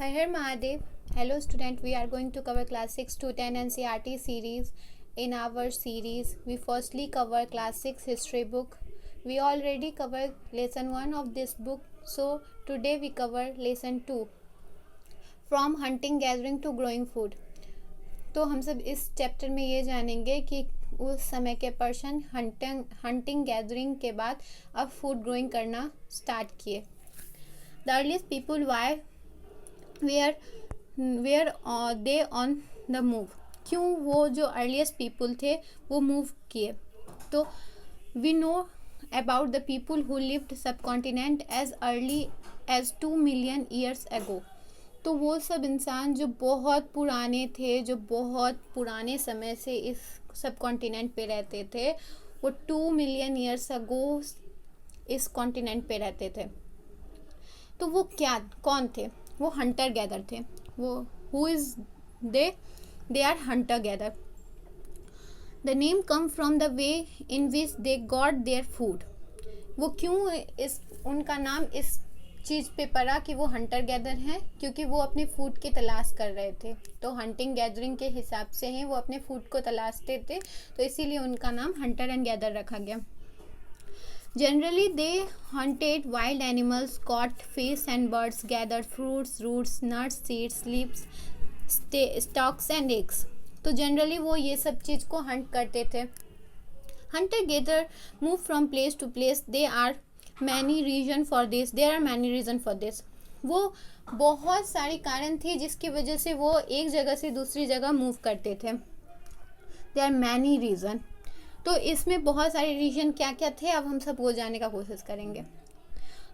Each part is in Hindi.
Hi, here Mahadev. Hello student, we are going to cover class 6 to 10 NCERT series. In our series, we firstly cover class 6 history book. We already covered lesson 1 of this book. So today we cover lesson 2 from hunting gathering to growing food. तो हम सब इस चैप्टर में ये जानेंगे कि उस समय के पर्सन हंटिंग गैदरिंग के बाद अब फूड ग्रोइंग करना स्टार्ट किए. The earliest people were they on the move. क्यों वो जो अर्लीस्ट पीपल थे वो मूव किए? तो we know about the people who lived subcontinent as early as 2 million years ago. तो वो सब इंसान जो बहुत पुराने थे, जो बहुत पुराने समय से इस सब कॉन्टिनेंट पे रहते थे, वो 2 मिलियन ईयर्स अगो इस कॉन्टिनेंट पे रहते थे. तो वो कौन थे? वो हंटर गैदर थे. वो who is they are hunter gather. The name come from the way in which they got their food. वो क्यों उनका नाम इस चीज़ पे पड़ा कि वो हंटर गैदर हैं? क्योंकि वो अपने फूड की तलाश कर रहे थे. तो हंटिंग गैदरिंग के हिसाब से ही वो अपने फूड को तलाशते थे, तो इसीलिए उनका नाम हंटर एंड गैदर रखा गया. Generally, they hunted wild animals, caught fish and birds, gathered fruits, roots, nuts, seeds, leaves, stalks and eggs. तो जनरली वो ये सब चीज़ को हंट करते थे. Hunter gather move from place to place. There are many reasons for this. वो बहुत सारी कारण थी जिसकी वजह से वो एक जगह से दूसरी जगह मूव करते थे. There are many reasons. तो इसमें बहुत सारे रीजन क्या क्या थे, अब हम सब वो जानने का कोशिश करेंगे.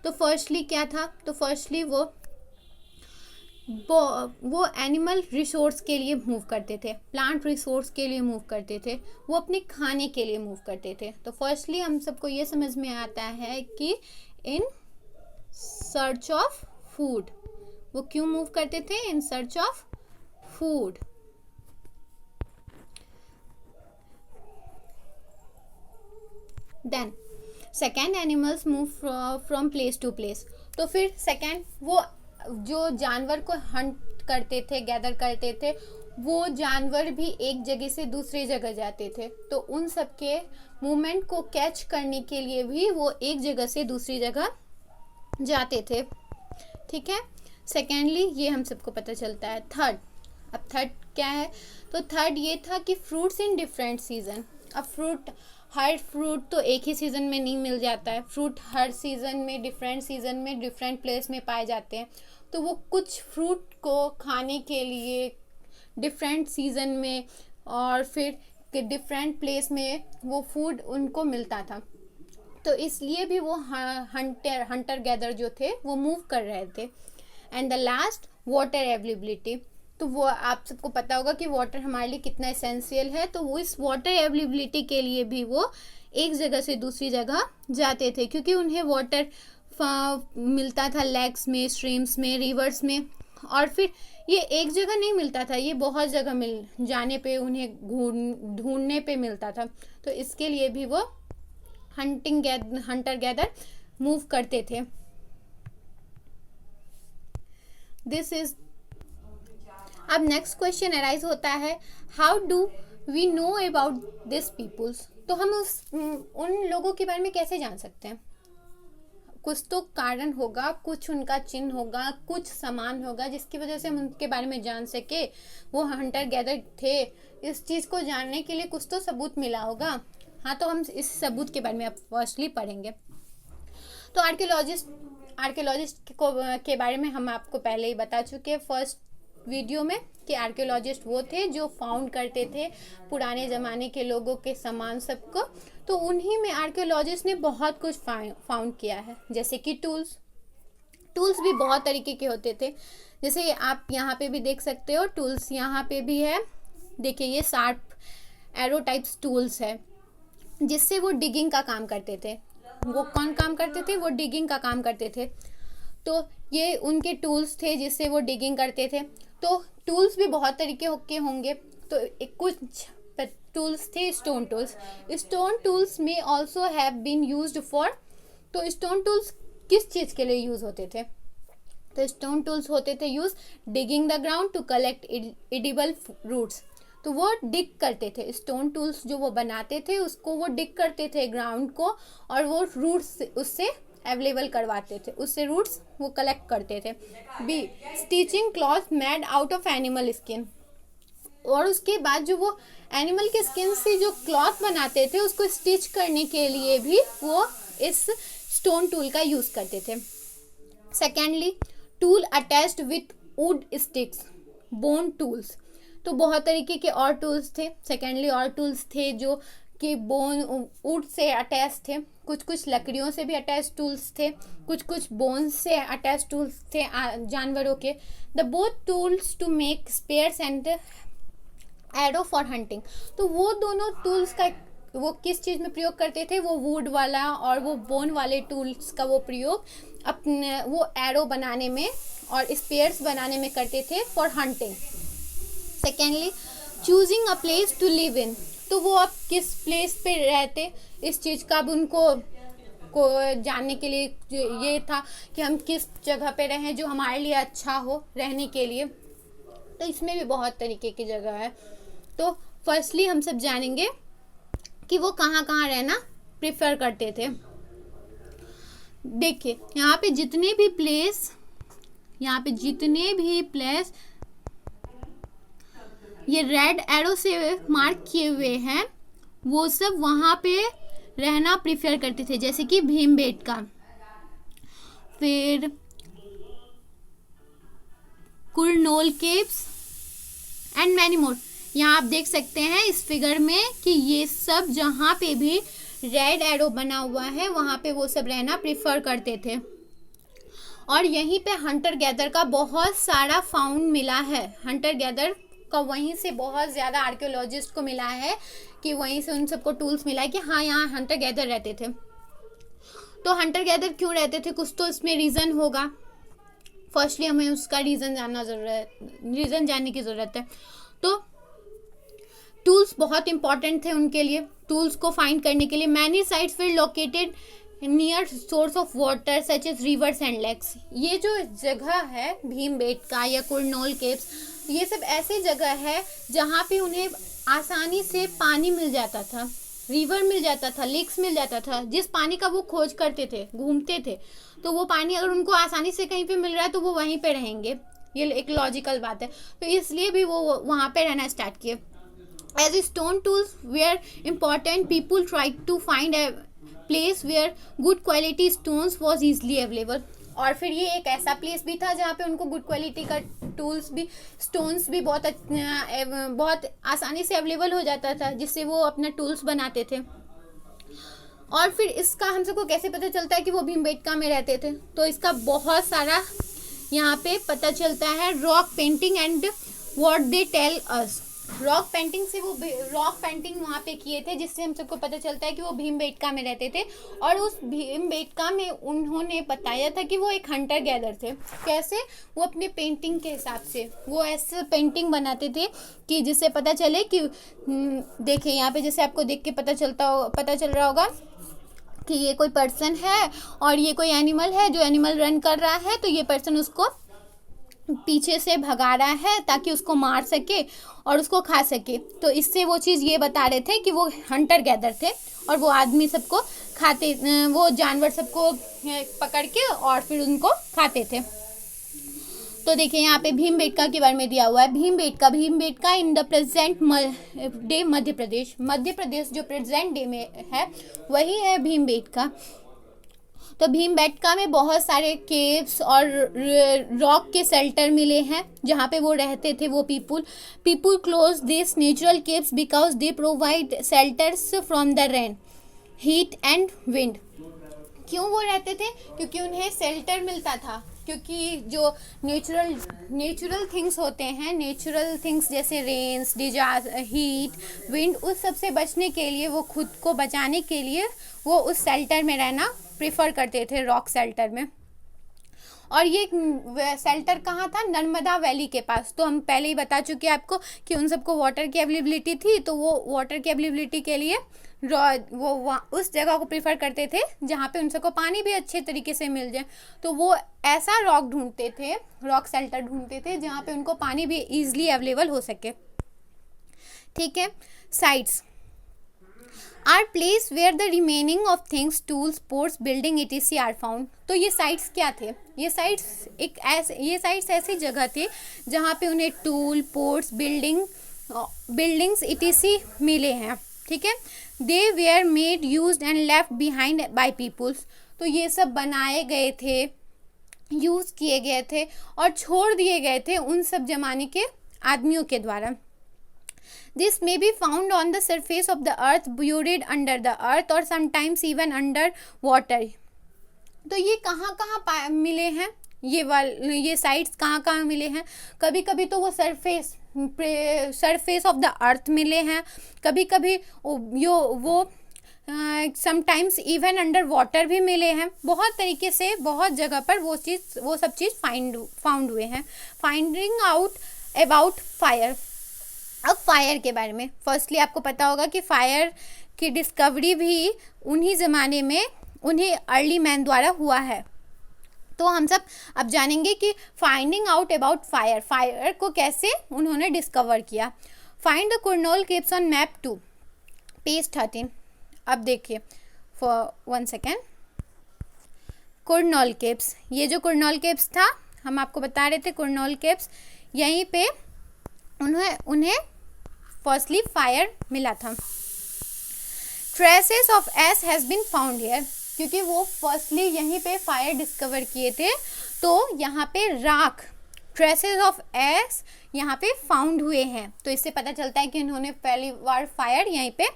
तो फर्स्टली क्या था? तो फर्स्टली वो एनिमल रिसोर्स के लिए मूव करते थे, प्लांट रिसोर्स के लिए मूव करते थे, वो अपने खाने के लिए मूव करते थे. तो फर्स्टली हम सबको ये समझ में आता है कि इन सर्च ऑफ फूड. वो क्यों मूव करते थे? In search of food. Then second animals move from place to place. तो फिर सेकेंड वो जो जानवर को हंट करते थे, गैदर करते थे, वो जानवर भी एक जगह से दूसरी जगह जाते थे. तो उन सब के मूवमेंट को कैच करने के लिए भी वो एक जगह से दूसरी जगह जाते थे. ठीक है. सेकेंडली ये हम सबको पता चलता है. अब थर्ड क्या है? तो थर्ड ये था कि फ्रूट्स इन डिफरेंट सीजन. अब हर फ्रूट तो एक ही सीज़न में नहीं मिल जाता है. फ्रूट हर सीज़न में डिफरेंट प्लेस में पाए जाते हैं. तो वो कुछ फ्रूट को खाने के लिए डिफरेंट सीज़न में और फिर डिफरेंट प्लेस में वो फूड उनको मिलता था. तो इसलिए भी वो हंटर गैदर जो थे वो मूव कर रहे थे. And the last water availability. तो वो आप सबको पता होगा कि वाटर हमारे लिए कितना एसेंशियल है. तो वो इस वाटर अवेलेबिलिटी के लिए भी वो एक जगह से दूसरी जगह जाते थे, क्योंकि उन्हें वाटर मिलता था लेक्स में, स्ट्रीम्स में, रिवर्स में. और फिर ये एक जगह नहीं मिलता था, ये बहुत जगह मिल जाने पे उन्हें ढूंढने पे मिलता था. तो इसके लिए भी वो हंटर गैदर मूव करते थे. This is. अब नेक्स्ट क्वेश्चन अराइज होता है, how do we know about this peoples. तो हम उन लोगों के बारे में कैसे जान सकते हैं? कुछ तो कारण होगा, कुछ उनका चिन्ह होगा, कुछ सामान होगा जिसकी वजह से हम उनके बारे में जान सके वो हंटर गैदर थे. इस चीज़ को जानने के लिए कुछ तो सबूत मिला होगा. हाँ, तो हम इस सबूत के बारे में अब फर्स्टली पढ़ेंगे. तो आर्कियोलॉजिस्ट के बारे में हम आपको पहले ही बता चुके हैं फर्स्ट वीडियो में कि आर्कियोलॉजिस्ट वो थे जो फाउंड करते थे पुराने ज़माने के लोगों के सामान सबको. तो उन्हीं में आर्कियोलॉजिस्ट ने बहुत कुछ फाउंड किया है, जैसे कि टूल्स भी बहुत तरीके के होते थे. जैसे आप यहाँ पे भी देख सकते हो टूल्स, यहाँ पे भी है. देखिए ये शार्प एरो टाइप्स टूल्स है जिससे वो डिगिंग का काम करते थे. वो कौन काम करते थे? वो डिगिंग का काम करते थे. तो ये उनके टूल्स थे जिससे वो डिगिंग करते थे. तो टूल्स भी बहुत तरीके के होंगे. तो कुछ टूल्स थे stone tools may also have been used for. तो स्टोन टूल्स किस चीज़ के लिए यूज़ होते थे? तो स्टोन टूल्स होते थे use digging the ground to collect edible roots. तो वो डिग करते थे, स्टोन टूल्स जो वो बनाते थे उसको वो डिग करते थे ग्राउंड को, और वो रूट्स उससे अवेलेबल करवाते थे, उससे रूट्स वो कलेक्ट करते थे। Be stitching cloth made out of animal skin. और उसके बाद जो वो एनिमल के स्किन से जो क्लॉथ बनाते थे उसको स्टिच करने के लिए भी वो इस स्टोन टूल का यूज करते थे। Secondly tool attached with would sticks, bone tools. तो बहुत तरीके के और टूल्स थे। सेकेंडली और टूल्स थे जो कि बोन वुड से अटैच थे, कुछ कुछ लकड़ियों से भी अटैच टूल्स थे, कुछ कुछ बोन से अटैच टूल्स थे जानवरों के। The both tools to make spears and arrow for hunting. तो वो दोनों टूल्स का वो किस चीज़ में प्रयोग करते थे, वो वुड वाला और वो बोन वाले टूल्स का वो प्रयोग अपने वो एरो बनाने में और स्पेयर्स बनाने में करते थे for hunting. Secondly choosing a place to live in. तो वो अब किस प्लेस पे रहते, इस चीज़ का अब उनको को जानने के लिए ये था कि हम किस जगह पे रहें जो हमारे लिए अच्छा हो रहने के लिए। तो इसमें भी बहुत तरीके की जगह है। तो फर्स्टली हम सब जानेंगे कि वो कहाँ कहाँ रहना प्रेफर करते थे। देखिए यहाँ पे जितने भी प्लेस ये रेड एरो से मार्क किए हुए हैं, वो सब वहाँ पे रहना प्रेफर करते थे, जैसे कि भीमबेटका, फिर Kurnool caves and many more. यहाँ आप देख सकते हैं इस फिगर में कि ये सब जहाँ पे भी रेड एरो बना हुआ है वहाँ पे वो सब रहना प्रेफर करते थे। और यहीं पे हंटर गैदर का बहुत सारा फाउंड मिला है। हंटर गैदर का वहीं से बहुत ज़्यादा आर्कियोलॉजिस्ट को मिला है कि वहीं से उन सबको टूल्स मिला है कि हाँ यहाँ हंटर गैदर रहते थे। तो हंटर गैदर क्यों रहते थे, कुछ तो इसमें रीज़न होगा। फर्स्टली हमें उसका रीज़न जानने की ज़रूरत है। तो टूल्स बहुत इंपॉर्टेंट थे उनके लिए, टूल्स को फाइंड करने के लिए। Many sites were located near source of water such as rivers and lakes. ये जो जगह है भीमबेटका या कुरनोल केव्स, ये सब ऐसी जगह है जहाँ पे उन्हें आसानी से पानी मिल जाता था, रिवर मिल जाता था, लेक्स मिल जाता था। जिस पानी का वो खोज करते थे, घूमते थे, तो वो पानी अगर उनको आसानी से कहीं पे मिल रहा है तो वो वहीं पे रहेंगे। ये एक लॉजिकल बात है। तो इसलिए भी वो वहाँ पे रहना स्टार्ट किए। As stone tools were important, people tried to find a place where good quality stones was easily available. और फिर ये एक ऐसा प्लेस भी था जहाँ पे उनको गुड क्वालिटी का स्टोन्स भी बहुत आसानी से अवेलेबल हो जाता था, जिससे वो अपना टूल्स बनाते थे। और फिर इसका हम सबको कैसे पता चलता है कि वो भीमबेटका में रहते थे, तो इसका बहुत सारा यहाँ पे पता चलता है। Rock painting and what they tell us. Rock painting वहाँ पे किए थे, जिससे हम सबको पता चलता है कि वो भीमबेटका में रहते थे। और उस भीमबेटका में उन्होंने बताया था कि वो एक हंटर गैदर थे। कैसे, वो अपने पेंटिंग के हिसाब से वो ऐसे पेंटिंग बनाते थे कि जिससे पता चले कि देखिए यहाँ पे जैसे आपको देख के पता चल रहा होगा कि ये कोई पर्सन है और ये कोई एनिमल है। जो एनिमल रन कर रहा है तो ये पर्सन उसको पीछे से भगा रहा है ताकि उसको मार सके और उसको खा सके। तो इससे वो चीज़ ये बता रहे थे कि वो हंटर गैदर थे और वो आदमी सबको खाते, वो जानवर सबको पकड़ के और फिर उनको खाते थे। तो देखिए यहाँ पे भीमबेटका के बारे में दिया हुआ है। Bhimbetka in the present day Madhya Pradesh जो प्रेजेंट डे में है वही है भीमबेटका। तो भीमबेटका में बहुत सारे केव्स और रॉक के शेल्टर मिले हैं जहाँ पे वो रहते थे। वो people close this natural caves because they provide shelters from the rain, heat and wind. क्यों वो रहते थे? क्योंकि उन्हें शेल्टर मिलता था। क्योंकि जो नेचुरल थिंग्स होते हैं, नेचुरल थिंग्स जैसे रेन्स, डिजास्टर, हीट, विंड, उस सब से बचने के लिए, वो खुद को बचाने के लिए वो उस शेल्टर में रहना प्रेफर करते थे, रॉक शेल्टर में। और ये शेल्टर कहाँ था? नर्मदा वैली के पास। तो हम पहले ही बता चुके हैं आपको कि उन सबको वाटर की अवेलेबिलिटी थी, तो वो वाटर की अवेलेबिलिटी के लिए वो उस जगह को प्रीफर करते थे जहाँ पे उन सबको पानी भी अच्छे तरीके से मिल जाए, तो वो ऐसा रॉक ढूंढते थे, रॉक शेल्टर ढूंढते थे जहाँ पे उनको पानी भी ईजिली अवेलेबल हो सके। ठीक है। Sites are place where the remaining of things, tools, ports, building etc are found. तो ये साइट्स क्या थे? ये साइट्स ऐसी जगह थे जहाँ पे उन्हें टूल, पोर्ट्स, बिल्डिंग्स etc मिले हैं। ठीक है। They were made, used and left behind by peoples. तो ये सब बनाए गए थे, यूज़ किए गए थे और छोड़ दिए गए थे उन सब जमाने के आदमियों के द्वारा। This may be found on the surface of the earth, buried under the earth or sometimes even under water. तो ये कहाँ मिले हैं? ये साइट्स कहाँ मिले हैं? कभी कभी तो वो सरफेस ऑफ द अर्थ मिले हैं, कभी कभी वो समटाइम्स इवन अंडर वाटर भी मिले हैं। बहुत तरीके से बहुत जगह पर वो सब चीज़ फाउंड हुए हैं। Finding out about fire. अब फायर के बारे में फर्स्टली आपको पता होगा कि फायर की डिस्कवरी भी उन्हीं ज़माने में उन्हीं अर्ली मैन द्वारा हुआ है। तो हम सब अब जानेंगे कि फाइंडिंग आउट अबाउट फायर को कैसे उन्होंने डिस्कवर किया। Find the Kurnool caves on map 2 page 13। अब देखिए फॉर 1 सेकेंड। कुर्नोल केव्स, ये जो कुर्नोल केव्स था हम आपको बता रहे थे, कुर्नोल केव्स यहीं पे उन्हें फर्स्टली फायर मिला था। Traces of ash has been found here, क्योंकि वो फर्स्टली यहीं पे फायर डिस्कवर किए थे, तो यहाँ पे राख, ट्रेसेस ऑफ एस यहाँ पे फाउंड हुए हैं। तो इससे पता चलता है कि उन्होंने पहली बार फायर यहीं पे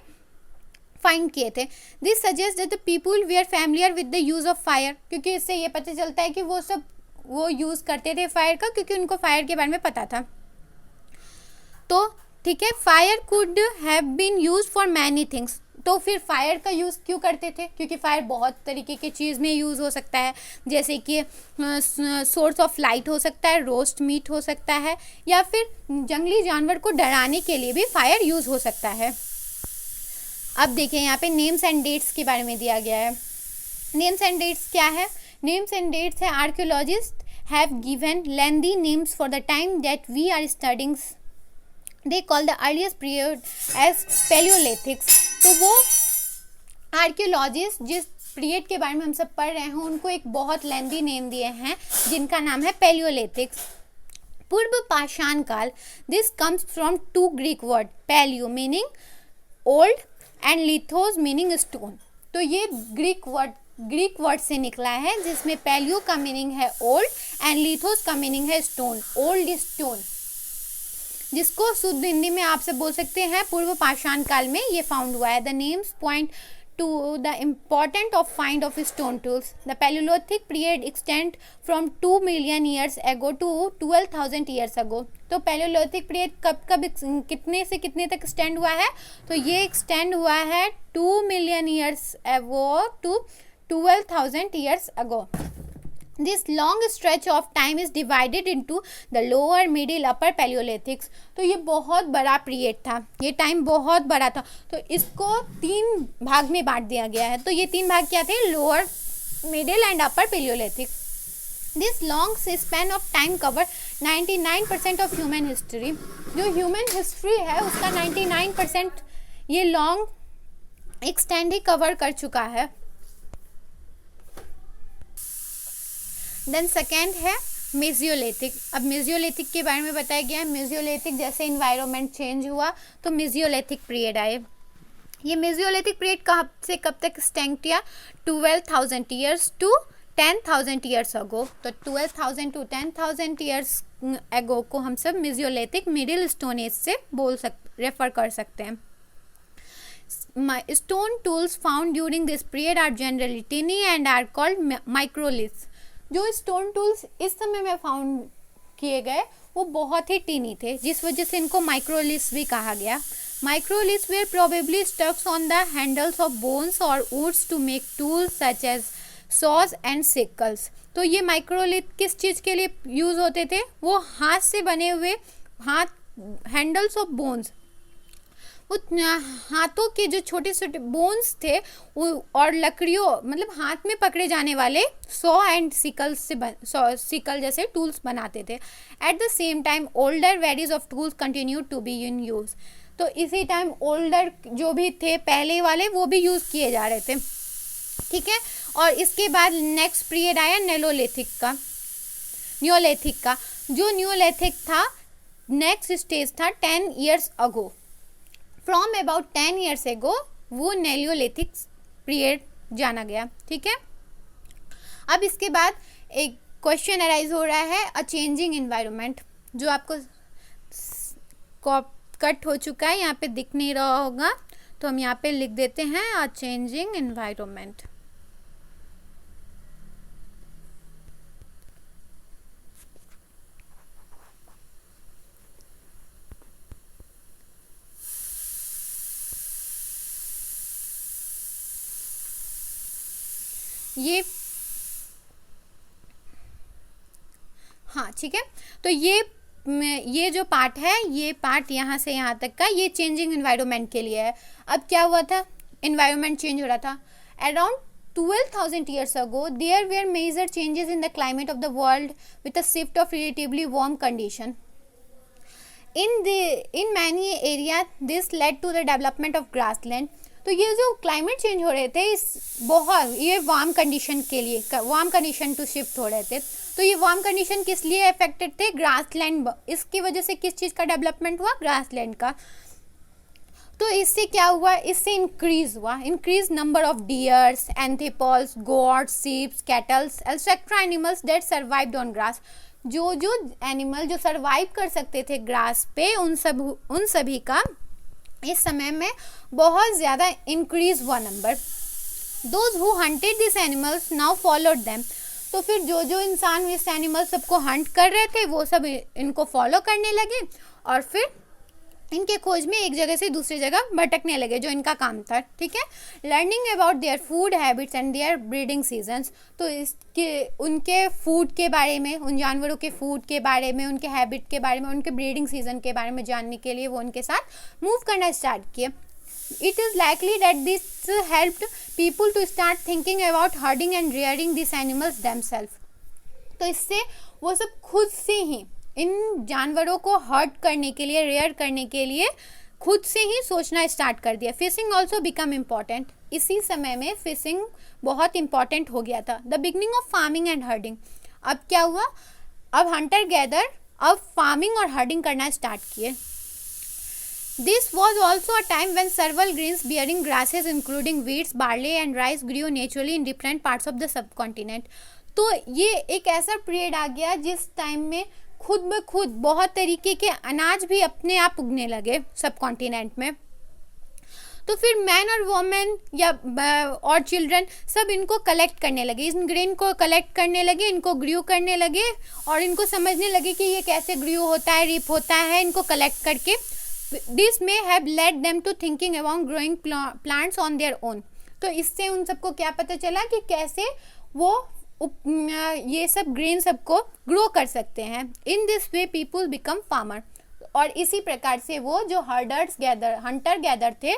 फाइंड किए थे। This suggest that the people we are familiar with the use of fire, क्योंकि इससे ये पता चलता है कि वो यूज़ करते थे फायर का, क्योंकि उनको फायर के बारे में पता था। तो ठीक है, fire could have been use for many things. तो फिर फायर का यूज़ क्यों करते थे? क्योंकि फायर बहुत तरीके की चीज़ में यूज़ हो सकता है, जैसे कि सोर्स ऑफ लाइट हो सकता है, रोस्ट मीट हो सकता है, या फिर जंगली जानवर को डराने के लिए भी फायर यूज़ हो सकता है। अब देखिए यहाँ पे नेम्स एंड डेट्स के बारे में दिया गया है। नेम्स एंड डेट्स क्या है? नेम्स एंड डेट्स है archaeologist have given lengthy names for the time that we are studying. They call the earliest period as palaeolithics. तो वो आर्कियोलॉजिस्ट जिस पीरियड के बारे में हम सब पढ़ रहे हैं उनको एक बहुत लेंथी नेम दिए हैं जिनका नाम है पैलियोलिथिक्स, पूर्व पाषाण काल। This comes from 2 Greek word, palaeo meaning old and lithos meaning stone. तो ये ग्रीक वर्ड से निकला है, जिसमें पैलियो का मीनिंग है ओल्ड एंड लिथोस का मीनिंग है स्टोन, ओल्ड स्टोन, जिसको शुद्ध हिंदी में आप सब बोल सकते हैं पूर्व पाषाण काल में ये फाउंड हुआ है। The names point to the important of find of stone tools. The palaeolithic period extend from 2 million years ago to 12,000 years ago. तो पैलियोलिथिक पीरियड कब कितने से कितने तक एक्सटेंड हुआ है? तो ये एक्सटेंड हुआ है 2 million years ago to 12,000 years ago. This long stretch of time is divided into the lower, middle, upper Paleolithics। तो ये बहुत बड़ा पीरियड था, ये टाइम बहुत बड़ा था, तो इसको 3 भाग में बांट दिया गया है। तो ये 3 भाग क्या थे? Lower, middle and upper Palaeolithic. This long span of time cover 99% of human history. जो ह्यूमन हिस्ट्री है उसका 99% ये लॉन्ग एक्सटेंड ही कवर कर चुका है। देन सेकेंड है मेसियोलिथिक। अब मेसियोलिथिक के बारे में बताया गया है। मेसियोलिथिक जैसे इन्वायरमेंट चेंज हुआ तो मेसियोलिथिक पीरियड आए। ये मेसियोलिथिक पीरियड कब से कब तक एक्सटेंड किया? 12,000 ईयर्स टू 10,000 ईयर्स अगो। तो 12,000 टू 10,000 ईयर्स अगो को हम सब मेसियोलिथिक मिडिल स्टोन एज से रेफर कर सकते हैं। Stone tools found during this period are generally tiny and are called microliths. जो स्टोन टूल्स इस समय में फाउंड किए गए वो बहुत ही टीनी थे, जिस वजह से इनको माइक्रोलिथ्स भी कहा गया। Microliths were probably stucks on the handles of bones और woods to make tools such as saws and sickles. तो ये माइक्रोलिथ किस चीज़ के लिए यूज़ होते थे? वो हाथ से बने हुए हैंडल्स ऑफ बोन्स, हाथों के जो छोटे छोटे बोन्स थे वो और लकड़ियों मतलब हाथ में पकड़े जाने वाले सॉ एंड सिकल से सिकल जैसे टूल्स बनाते थे। At the same time older varieties of tools continue to be in use. तो इसी टाइम ओल्डर जो भी थे पहले वाले वो भी यूज़ किए जा रहे थे, ठीक है। और इसके बाद नेक्स्ट पीरियड आया न्योलिथिक का। जो न्योलिथिक था नेक्स्ट स्टेज था 10 years ago। From about 10 years ago वो न्योलिथिक पीरियड जाना गया, ठीक है। अब इसके बाद एक क्वेश्चन अराइज हो रहा है अ चेंजिंग इन्वायरमेंट, जो आपको कट हो चुका है, यहाँ पे दिख नहीं रहा होगा तो हम यहाँ पे लिख देते हैं अ चेंजिंग इन्वायरमेंट। हाँ ठीक है, तो ये जो पार्ट है, ये पार्ट यहाँ से यहाँ तक का ये चेंजिंग इन्वायरमेंट के लिए है। अब क्या हुआ था, इन्वायरमेंट चेंज हो रहा था। Around 12,000 years ago there were major changes in the climate of the world with a shift of relatively warm condition. In many areas this led to the development of grassland. तो ये जो क्लाइमेट चेंज हो रहे थे ये वार्म कंडीशन के लिए, वार्म कंडीशन टू शिफ्ट हो रहे थे। तो ये वार्म कंडीशन किस लिए अफेक्टेड थे, ग्रासलैंड। इसकी वजह से किस चीज़ का डेवलपमेंट हुआ, ग्रासलैंड का। तो इससे क्या हुआ, इससे increase number of deers, antelopes, goats, sheeps, cattles etcetera animals that survived on grass. जो एनिमल जो सर्वाइव कर सकते थे ग्रास पे उन सभी का इस समय में बहुत ज़्यादा इंक्रीज हुआ number. Those who hunted this animals now followed them. तो फिर जो इंसान इस एनिमल सबको हंट कर रहे थे वो सब इनको फॉलो करने लगे और फिर इनके खोज में एक जगह से दूसरी जगह भटकने लगे, जो इनका काम था, ठीक है। Learning about their food habits and their breeding seasons. तो उनके फूड के बारे में, उन जानवरों के फूड के बारे में, उनके हैबिट के बारे में, उनके ब्रीडिंग सीजन के बारे में जानने के लिए वो उनके साथ मूव करना स्टार्ट किए। It is likely that this helped people to start thinking about herding and rearing these animals themselves. तो इससे वो सब खुद से ही इन जानवरों को हर्ट करने के लिए, रेयर करने के लिए खुद से ही सोचना स्टार्ट कर दिया। Fishing also become important. इसी समय में फिशिंग बहुत इम्पॉर्टेंट हो गया था। The beginning of farming and herding. अब क्या हुआ, अब हंटर गैदर अब फार्मिंग और हर्डिंग करना स्टार्ट किए। This was also a time when several grains bearing grasses including wheat, barley and rice grew naturally in different parts of the subcontinent. तो ये एक ऐसा पीरियड आ गया जिस टाइम में खुद ब खुद बहुत तरीके के अनाज भी अपने आप उगने लगे सब कॉन्टिनेंट में। तो फिर मैन और वोमेन या और चिल्ड्रन सब इनको कलेक्ट करने लगे, इन ग्रेन को कलेक्ट करने लगे, इनको ग्रू करने लगे और इनको समझने लगे कि ये कैसे ग्रू होता है, रिप होता है, इनको कलेक्ट करके। This may have led them to thinking about growing plants on their own. तो इससे उन सबको क्या पता चला कि कैसे वो ये सब ग्रेन सबको ग्रो कर सकते हैं। In this way people become farmer. और इसी प्रकार से वो जो हंटर गैदर थे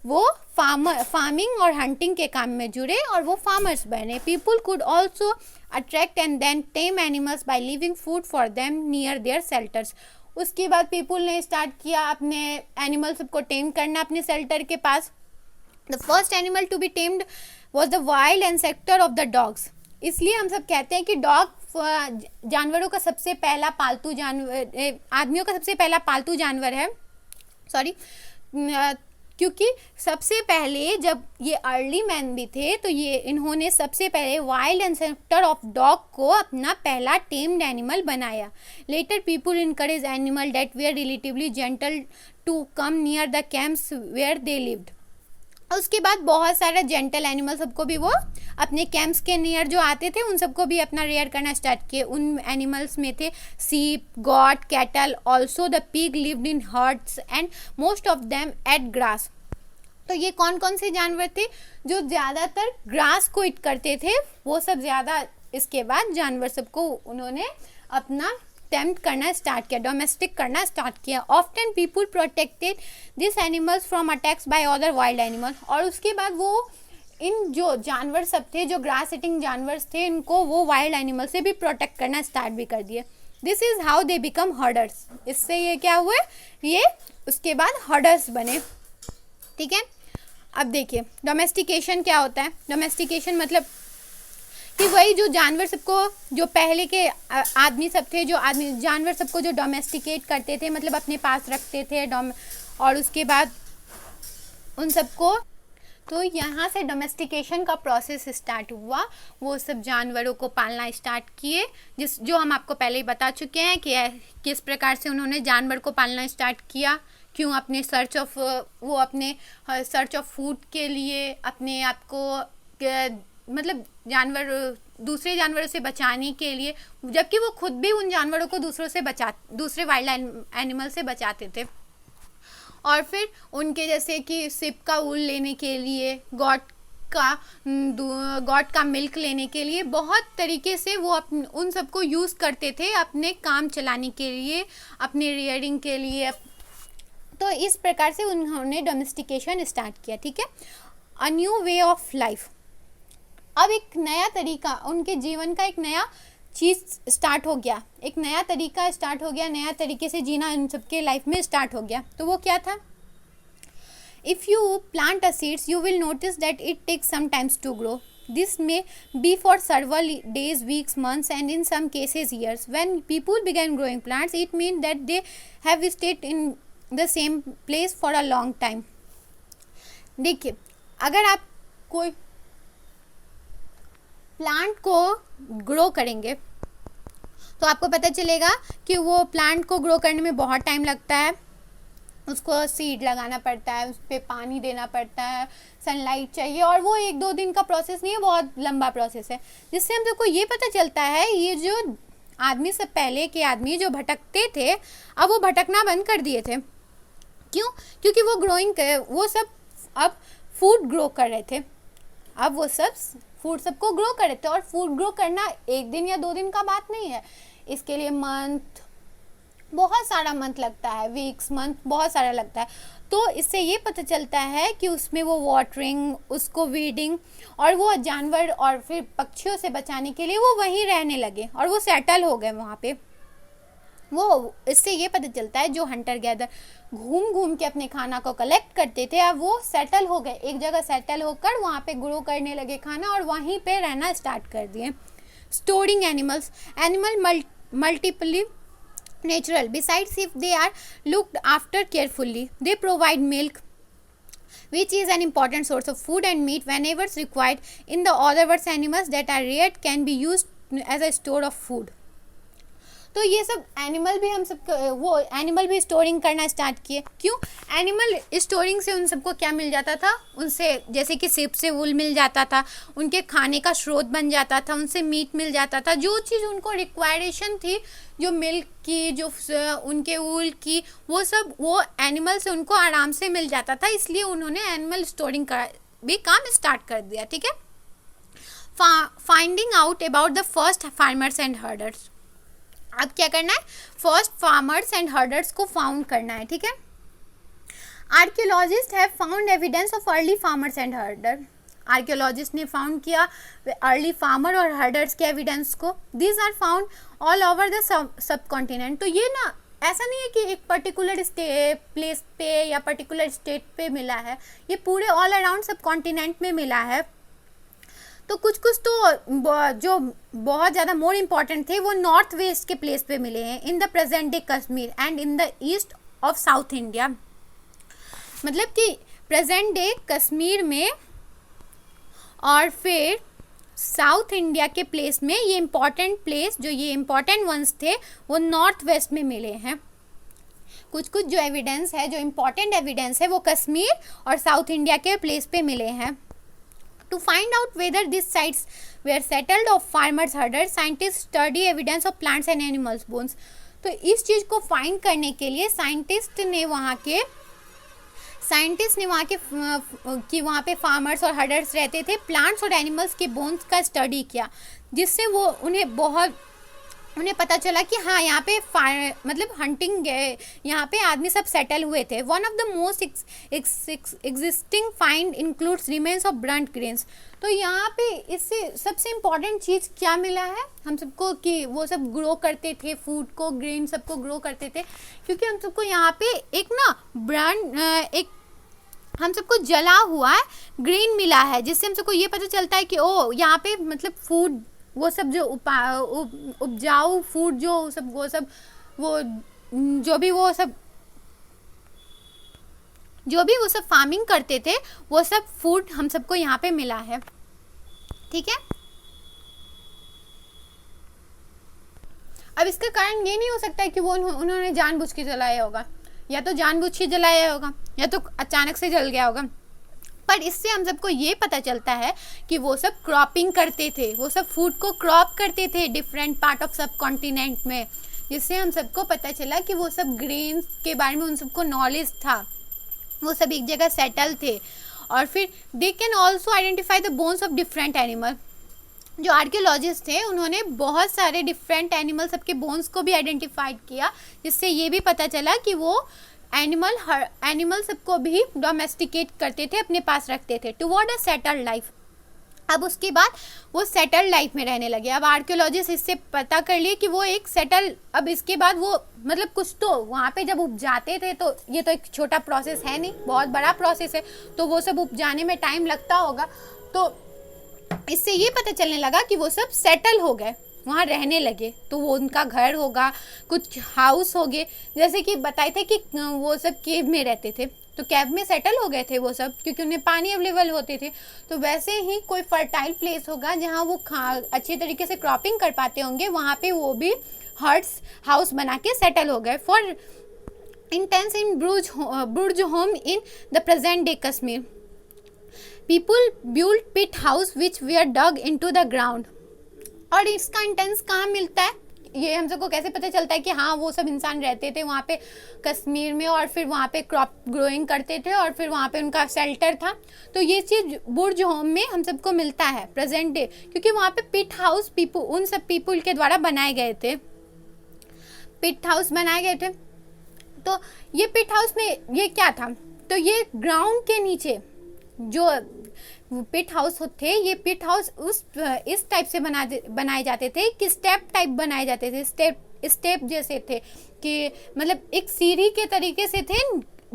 वो फार्मिंग और हंटिंग के काम में जुड़े और वो फार्मर्स बने। People could also attract and then tame animals by living food for them near their shelters. उसके बाद पीपुल ने स्टार्ट किया अपने एनिमल सबको टेम करना अपने शेल्टर के पास। The first animal to be tamed was the wild ancestor of the dogs. इसलिए हम सब कहते हैं कि डॉग जानवरों का सबसे पहला पालतू जानवर, आदमियों का सबसे पहला पालतू जानवर है, क्योंकि सबसे पहले जब ये अर्ली मैन भी थे तो ये इन्होंने सबसे पहले वाइल्ड एंसेस्टर ऑफ डॉग को अपना पहला टेम्ड एनिमल बनाया। Later people encourage animal that were relatively gentle to come near the camps where they lived. उसके बाद बहुत सारा जेंटल एनिमल सबको भी वो अपने कैंप्स के नियर जो आते थे उन सबको भी अपना रेयर करना स्टार्ट किए। उन एनिमल्स में थे सीप, got, cattle, also the pig lived in hertz and most of them at grass. तो ये कौन कौन से जानवर थे जो ज़्यादातर ग्रास को ईट करते थे, वो सब ज़्यादा इसके बाद जानवर सबको उन्होंने अपना टेम्प्ट करना स्टार्ट किया, डोमेस्टिक करना स्टार्ट किया। Often people protected this animals from attacks by other wild animal, और उसके बाद वो इन जो जानवर सब थे, जो ग्रास ईटिंग जानवर थे, इनको वो वाइल्ड एनिमल से भी प्रोटेक्ट करना स्टार्ट भी कर दिए। This is how they become herders, इससे ये क्या हुए, ये उसके बाद हर्डर्स बने। ठीक है, अब देखिए डोमेस्टिकेशन क्या होता है। डोमेस्टिकेशन मतलब कि वही जो जानवर सबको, जो पहले के आदमी सब थे, जो आदमी जानवर सबको जो डोमेस्टिकेट करते थे, मतलब अपने पास रखते थे और उसके बाद उन सबको, तो यहाँ से डोमेस्टिकेशन का प्रोसेस स्टार्ट हुआ। वो सब जानवरों को पालना स्टार्ट किए, जो हम आपको पहले ही बता चुके हैं कि किस प्रकार से उन्होंने जानवर को पालना स्टार्ट किया, क्यों, अपने सर्च ऑफ फूड के लिए, अपने आप को मतलब दूसरे जानवरों से बचाने के लिए, जबकि वो खुद भी उन जानवरों को दूसरे वाइल्ड एनिमल से बचाते थे। और फिर उनके जैसे कि सिप का ऊल लेने के लिए, गॉट का मिल्क लेने के लिए, बहुत तरीके से वो उन सबको यूज़ करते थे अपने काम चलाने के लिए, अपने रियरिंग के लिए। तो इस प्रकार से उन्होंने डोमेस्टिकेशन स्टार्ट किया। ठीक है, a new way of life, अब एक नया तरीका, उनके जीवन का एक नया चीज़ स्टार्ट हो गया, एक नया तरीका स्टार्ट हो गया, नया तरीके से जीना इन सबके लाइफ में स्टार्ट हो गया। तो वो क्या था, if you plant a seeds you will notice that it takes some times to grow, this may be for several days, weeks, months, and in some cases years. When people began growing plants, it means that they have stayed in the same place for a long time. देखिए, अगर आप कोई प्लांट को ग्रो करेंगे तो आपको पता चलेगा कि वो प्लांट को ग्रो करने में बहुत टाइम लगता है, उसको सीड लगाना पड़ता है, उस पर पानी देना पड़ता है, सनलाइट चाहिए, और वो 1-2 दिन का प्रोसेस नहीं है, बहुत लंबा प्रोसेस है। जिससे हम सबको ये पता चलता है, ये जो आदमी सब, पहले के आदमी जो भटकते थे, अब वो भटकना बंद कर दिए थे। क्यों? क्योंकि वो सब अब फूड ग्रो कर रहे थे, अब वो सब फूड सबको ग्रो कर रहे थे। और फूड ग्रो करना 1 दिन या 2 दिन का बात नहीं है, इसके लिए बहुत सारा मंथ लगता है, वीक्स, मंथ बहुत सारा लगता है। तो इससे ये पता चलता है कि उसमें वो वाटरिंग, उसको वीडिंग, और वो जानवर और फिर पक्षियों से बचाने के लिए वो वहीं रहने लगे और वो सेटल हो गए वहाँ पे। वो इससे ये पता चलता है, जो हंटर गैदर घूम घूम के अपने खाना को कलेक्ट करते थे, अब वो सेटल हो गए, एक जगह सेटल होकर वहाँ पे ग्रो करने लगे खाना और वहीं पे रहना स्टार्ट कर दिए। Storing animal multiply natural, besides if they are looked after carefully, they provide milk, which is an important source of food, and meat whenever required. In the other words, animals that are reared can be used as a store of food. तो ये सब एनिमल भी, हम सब वो एनिमल भी स्टोरिंग करना स्टार्ट किए। क्यों? एनिमल स्टोरिंग से उन सबको क्या मिल जाता था, उनसे जैसे कि सिप से वूल मिल जाता था, उनके खाने का स्रोत बन जाता था, उनसे मीट मिल जाता था, जो चीज़ उनको रिक्वायरेशन थी, जो मिल्क की, जो उनके वूल की, वो सब वो एनिमल से उनको आराम से मिल जाता था। इसलिए उन्होंने एनिमल स्टोरिंग का भी काम स्टार्ट कर दिया। ठीक है, finding out about the first farmers and herders, अब क्या करना है, फर्स्ट फार्मर्स एंड हर्डर्स को फाउंड करना है। ठीक है, archaeologist have found evidence of early farmers and herder, archaeologist ने फाउंड किया अर्ली फार्मर और हर्डर्स के एविडेंस को। These are found all over the subcontinent. तो ये ना ऐसा नहीं है कि एक पर्टिकुलर प्लेस पे या पर्टिकुलर स्टेट पे मिला है, ये पूरे ऑल अराउंड सब कॉन्टिनेंट में मिला है। तो कुछ तो जो बहुत ज़्यादा मोर इम्पॉर्टेंट थे वो नॉर्थ वेस्ट के प्लेस पे मिले हैं, इन the present day Kashmir and in the east of south India. मतलब कि प्रेजेंट डे कश्मीर में और फिर साउथ इंडिया के प्लेस में ये इम्पॉर्टेंट प्लेस, जो ये इम्पॉर्टेंट वंस थे, वो नॉर्थ वेस्ट में मिले हैं। कुछ जो एविडेंस है, जो इम्पॉर्टेंट एविडेंस है, वो कश्मीर और साउथ इंडिया के प्लेस पे मिले हैं। To find out whether these sites were settled of farmers herders, scientists study evidence of plants and animals bones. तो इस चीज़ को फाइंड करने के लिए साइंटिस्ट ने वहाँ पे फार्मर्स और हर्डर्स रहते थे, प्लांट्स और एनिमल्स के बोन्स का स्टडी किया, जिससे वो उन्हें बहुत उन्हें पता चला कि हाँ यहाँ पे मतलब हंटिंग गए, यहाँ पे आदमी सब सेटल हुए थे। One of the most existing find includes remains of Brunt grains. तो यहाँ पे इससे सबसे इम्पॉर्टेंट चीज़ क्या मिला है हम सबको, कि वो सब ग्रो करते थे, फूड को, ग्रेन सबको ग्रो करते थे, क्योंकि हम सबको यहाँ पे एक ना एक हम सबको जला हुआ ग्रेन मिला है, जिससे हम सबको ये पता चलता है कि ओ यहाँ पे मतलब फूड, वो सब जो उपजाऊ फूड जो सब वो जो भी वो सब फार्मिंग करते थे, वो सब फूड हम सबको यहाँ पे मिला है। ठीक है, अब इसका कारण ये नहीं हो सकता है कि वो उन्होंने जानबूझ के जलाया होगा, या तो जानबूझ के जलाया होगा या तो अचानक से जल गया होगा। पर इससे हम सबको ये पता चलता है कि वो सब क्रॉपिंग करते थे, वो सब फूड को क्रॉप करते थे डिफरेंट पार्ट ऑफ सब कॉन्टिनेंट में, जिससे हम सबको पता चला कि वो सब ग्रेन्स के बारे में उन सबको नॉलेज था, वो सब एक जगह सेटल थे। और फिर they can also identify the bones of different animal. जो आर्कियोलॉजिस्ट थे उन्होंने बहुत सारे डिफरेंट एनिमल सबके बोन्स को भी आइडेंटिफाइड किया, जिससे ये भी पता चला कि वो एनिमल सबको भी डोमेस्टिकेट करते थे, अपने पास रखते थे टुवर्ड अ सेटल्ड लाइफ। अब उसके बाद वो सेटल्ड लाइफ में रहने लगे। अब आर्कियोलॉजिस्ट इससे पता कर लिए कि वो एक सेटल, अब इसके बाद वो मतलब कुछ तो वहाँ पे जब उपजाते थे, तो ये तो एक छोटा प्रोसेस है नहीं, बहुत बड़ा प्रोसेस है, तो वो सब उपजाने में टाइम लगता होगा। तो इससे ये पता चलने लगा कि वो सब सेटल हो गए, वहाँ रहने लगे, तो वो उनका घर होगा, कुछ हाउस हो गए, जैसे कि बताए थे कि वो सब केव में रहते थे, तो केव में सेटल हो गए थे वो सब, क्योंकि उन्हें पानी अवेलेबल होते थे। तो वैसे ही कोई फर्टाइल प्लेस होगा जहाँ वो अच्छे तरीके से क्रॉपिंग कर पाते होंगे, वहाँ पे वो भी हट्स हाउस बना के सेटल हो गए। For intense in ब्रुज home in the present day Kashmir, people built pit house which were dug into the ground। और इसका इंटेंस कहाँ मिलता है, ये हम सबको कैसे पता चलता है कि हाँ वो सब इंसान रहते थे वहाँ पे कश्मीर में, और फिर वहाँ पे क्रॉप ग्रोइंग करते थे, और फिर वहाँ पे उनका शेल्टर था। तो ये चीज़ बुर्ज होम में हम सबको मिलता है प्रेजेंट डे, क्योंकि वहाँ पे पिट हाउस उन सब पीपुल के द्वारा बनाए गए थे, पिट हाउस बनाए गए थे। तो ये पिट हाउस में ये क्या था, तो ये ग्राउंड के नीचे जो पिट हाउस थे, ये पिट हाउस इस टाइप से बनाए जाते थे कि स्टेप टाइप बनाए जाते थे, स्टेप जैसे थे, कि मतलब एक सीढ़ी के तरीके से थे,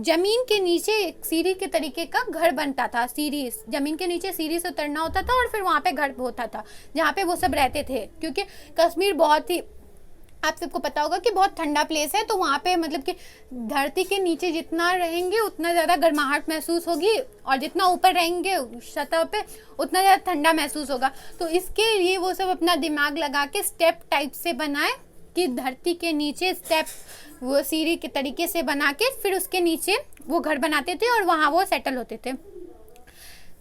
जमीन के नीचे एक सीढ़ी के तरीके का घर बनता था, सीढ़ी जमीन के नीचे सीढ़ी से उतरना होता था, और फिर वहाँ पे घर होता था जहाँ पे वो सब रहते थे। क्योंकि कश्मीर बहुत ही, आप सबको पता होगा कि बहुत ठंडा प्लेस है, तो वहाँ पे मतलब कि धरती के नीचे जितना रहेंगे उतना ज़्यादा गर्माहट महसूस होगी, और जितना ऊपर रहेंगे सतह पे उतना ज़्यादा ठंडा महसूस होगा। तो इसके लिए वो सब अपना दिमाग लगा के स्टेप टाइप से बनाए, कि धरती के नीचे स्टेप वो सीढ़ी के तरीके से बना के फिर उसके नीचे वो घर बनाते थे, और वहाँ वो सेटल होते थे।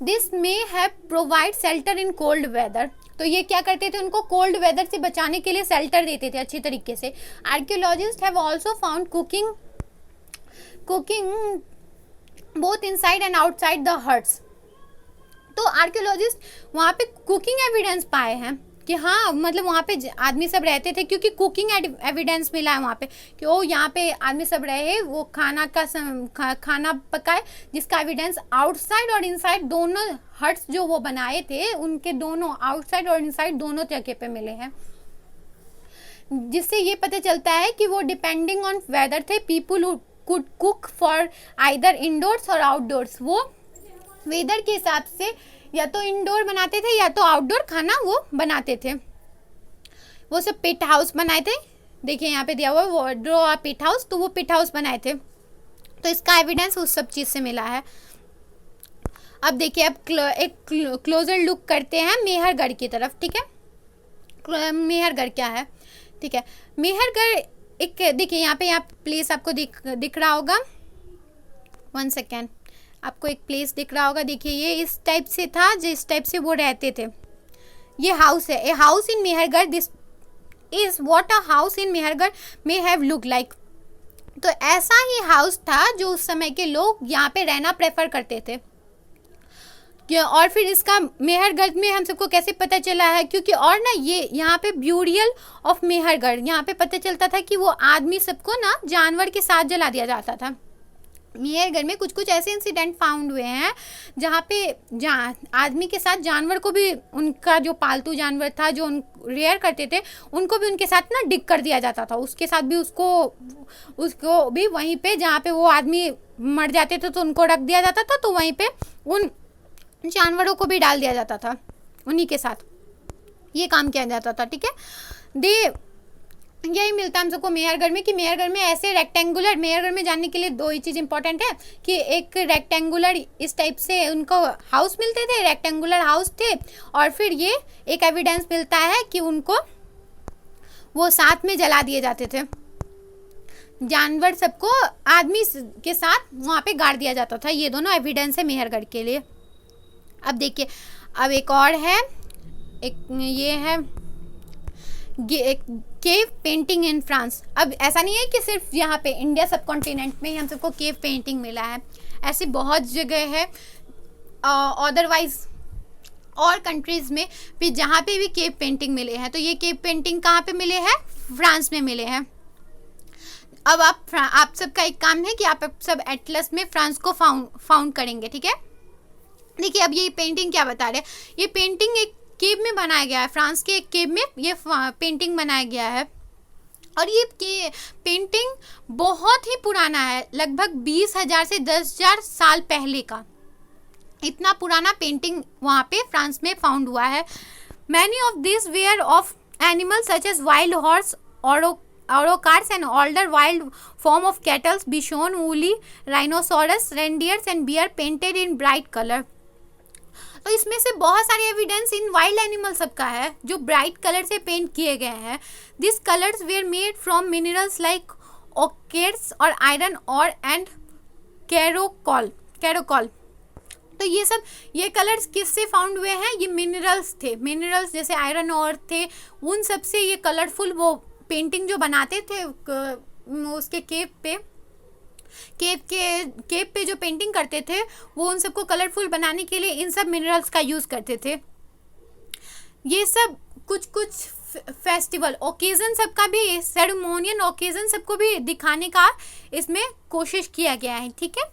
This may have provide shelter in cold weather. तो ये क्या करते थे, उनको कोल्ड वेदर से बचाने के लिए शेल्टर देते थे अच्छी तरीके से। Archaeologist have also found cooking both inside and outside the huts. तो आर्कियोलॉजिस्ट वहाँ पे कुकिंग एविडेंस पाए हैं कि हाँ मतलब वहाँ पे आदमी सब रहते थे, क्योंकि कुकिंग एविडेंस मिला है वहाँ पे कि ओ यहाँ पे आदमी सब रहे, वो खाना पकाए, जिसका एविडेंस आउटसाइड और इनसाइड दोनों हट्स जो वो बनाए थे, उनके दोनों आउटसाइड और इनसाइड दोनों जगह पे मिले हैं। जिससे ये पता चलता है कि वो डिपेंडिंग ऑन वेदर थे, people who could cook for either indoors और आउटडोर्स। वो वेदर के हिसाब से या तो इंडोर बनाते थे या तो आउटडोर खाना वो बनाते थे। वो सब पिट हाउस बनाए थे, देखिए यहाँ पे दिया हुआ है वार्डरोब पिट हाउस, तो वो पिट हाउस बनाए थे। तो इसका एविडेंस उस सब चीज़ से मिला है। अब देखिए, अब एक क्लोजर लुक करते हैं मेहरगढ़ की तरफ। ठीक है, मेहरगढ़ क्या है, ठीक है, मेहरगढ़ एक, देखिए यहाँ पे प्लेस आपको दिख रहा होगा, 1 सेकेंड, आपको एक प्लेस दिख रहा होगा, देखिए ये इस टाइप से था, जिस टाइप से वो रहते थे। ये हाउस है, a house in Mehrgarh, this is what a house in Mehrgarh may have look like. तो ऐसा ही हाउस था जो उस समय के लोग यहाँ पे रहना प्रेफर करते थे। और फिर इसका मेहरगढ़ में हम सबको कैसे पता चला है, क्योंकि और ना ये यहाँ पे ब्यूरियल ऑफ मेहरगढ़, यहाँ पे पता चलता था कि वो आदमी सबको ना जानवर के साथ जला दिया जाता था। मेहरगढ़ में कुछ कुछ ऐसे इंसिडेंट फाउंड हुए हैं जहाँ पे आदमी के साथ जानवर को भी, उनका जो पालतू जानवर था जो रेयर करते थे उनको भी उनके साथ ना डिग कर दिया जाता था, उसके साथ भी उसको भी वहीं पे जहाँ पे वो आदमी मर जाते थे तो उनको रख दिया जाता था, तो वहीं पे उन जानवरों को भी डाल दिया जाता था, उन्हीं के साथ ये काम किया जाता था। ठीक है, यही मिलता है हम सबको मेहरगढ़ में कि मेहरगढ़ में ऐसे रेक्टेंगुलर, मेहरगढ़ में जानने के लिए दो ही चीज़ इंपॉर्टेंट है कि एक रेक्टेंगुलर इस टाइप से उनको हाउस मिलते थे, रेक्टेंगुलर हाउस थे, और फिर ये एक एविडेंस मिलता है कि उनको वो साथ में जला दिए जाते थे, जानवर सबको आदमी के साथ वहाँ पे गाड़ दिया जाता था। ये दोनों एविडेंस है मेहरगढ़ के लिए। अब देखिए, अब एक और है, ये है केव पेंटिंग इन फ्रांस। अब ऐसा नहीं है कि सिर्फ यहाँ पे इंडिया सब कॉन्टिनेंट में ही हम सबको केव पेंटिंग मिला है, ऐसी बहुत जगह है अदरवाइज और कंट्रीज़ में भी जहाँ पे भी केव पेंटिंग मिले हैं। तो ये केव पेंटिंग कहाँ पे मिले हैं? फ्रांस में मिले हैं। अब आप सबका एक काम है कि आप सब एटलस में फ्रांस को फाउंड करेंगे। ठीक है, देखिए अब ये पेंटिंग क्या बता रहे हैं, ये पेंटिंग एक केव में बनाया गया है, फ्रांस के एक केव में ये पेंटिंग बनाया गया है, और ये पेंटिंग बहुत ही पुराना है, लगभग 20,000 से 10,000 साल पहले का, इतना पुराना पेंटिंग वहाँ पे फ्रांस में फाउंड हुआ है। Many of this were of animals such as wild horse, aurochs and older wild form of cattles, bison, woolly, rhinoceros, reindeers and bear painted in bright colour. तो इसमें से बहुत सारे एविडेंस इन वाइल्ड एनिमल सबका है जो ब्राइट कलर से पेंट किए गए हैं। This colours were made from minerals like ओकेट्स और आयरन और एंड कैरोकॉल। तो ये कलर्स किससे फाउंड हुए हैं? ये मिनरल्स थे, मिनरल्स जैसे आयरन और थे, उन सब से ये कलरफुल वो पेंटिंग जो बनाते थे उसके केव पे जो पेंटिंग करते थे वो उन सबको कलरफुल बनाने के लिए इन सब मिनरल्स का यूज़ करते थे। ये सब कुछ फेस्टिवल ओकेजन सबका भी, सेरेमोनियल ओकेजन सबको भी दिखाने का इसमें कोशिश किया गया है। ठीक है,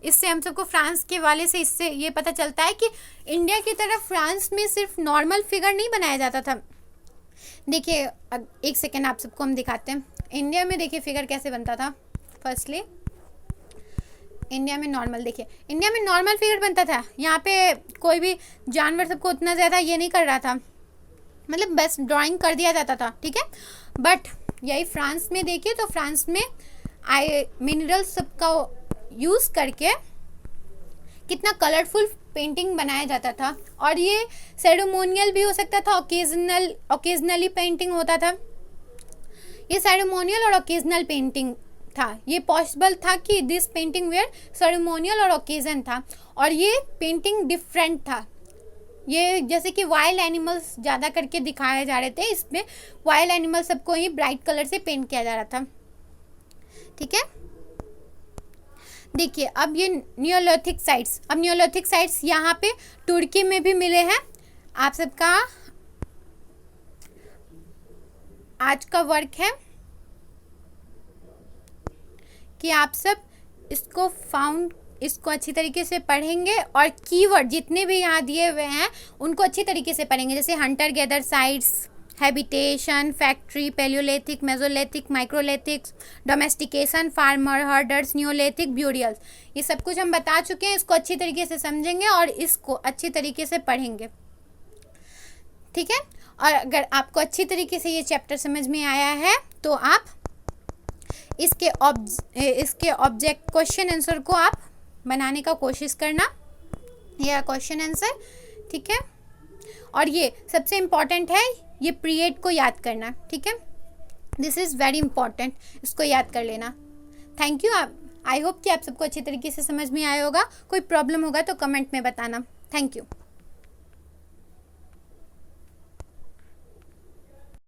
इससे हम सबको फ्रांस के वाले से इससे ये पता चलता है कि इंडिया की तरफ फ्रांस में सिर्फ नॉर्मल फिगर नहीं बनाया जाता था। देखिए एक सेकेंड आप सबको हम दिखाते हैं, इंडिया में देखिए फिगर कैसे बनता था। फर्स्टली इंडिया में नॉर्मल, देखिए इंडिया में नॉर्मल फिगर बनता था, यहाँ पे कोई भी जानवर सबको उतना ज़्यादा ये नहीं कर रहा था, मतलब बस ड्राइंग कर दिया जाता था। ठीक है, बट यही फ्रांस में देखिए तो फ्रांस में मिनरल्स सबका यूज़ करके कितना कलरफुल पेंटिंग बनाया जाता था, और ये सेरेमोनियल भी हो सकता था, ओकेजनली पेंटिंग होता था। ये सेरेमोनियल और ओकेजनल पेंटिंग था, ये पॉसिबल था कि दिस पेंटिंग वेयर सेरेमोनियल और ओकेजन था, और ये पेंटिंग डिफरेंट था। ये जैसे कि वाइल्ड एनिमल्स ज़्यादा करके दिखाए जा रहे थे, इसमें वाइल्ड एनिमल सबको ही ब्राइट कलर से पेंट किया जा रहा था। ठीक है, देखिए अब ये नियोलिथिक साइट्स, अब नियोलिथिक साइट्स यहाँ पे तुर्की में भी मिले हैं। आप सबका आज का वर्क है कि आप सब इसको अच्छी तरीके से पढ़ेंगे, और कीवर्ड जितने भी यहाँ दिए हुए हैं उनको अच्छी तरीके से पढ़ेंगे, जैसे Hunter gather sites, habitation, factory, Palaeolithic, Mesolithic, माइक्रोलिथिक्स, domestication, farmer, herders, Neolithic, burials, ये सब कुछ हम बता चुके हैं। इसको अच्छी तरीके से समझेंगे और इसको अच्छी तरीके से पढ़ेंगे। ठीक है, और अगर आपको अच्छी तरीके से ये चैप्टर समझ में आया है तो आप इसके ऑब्जेक्ट क्वेश्चन आंसर को आप बनाने का कोशिश करना, यह क्वेश्चन आंसर। ठीक है, और ये सबसे इम्पॉर्टेंट है, ये पीरियड को याद करना। ठीक है, दिस इज़ वेरी इंपॉर्टेंट, इसको याद कर लेना। Thank you. आई होप कि आप सबको अच्छी तरीके से समझ में आया होगा। कोई प्रॉब्लम होगा तो कमेंट में बताना। Thank you.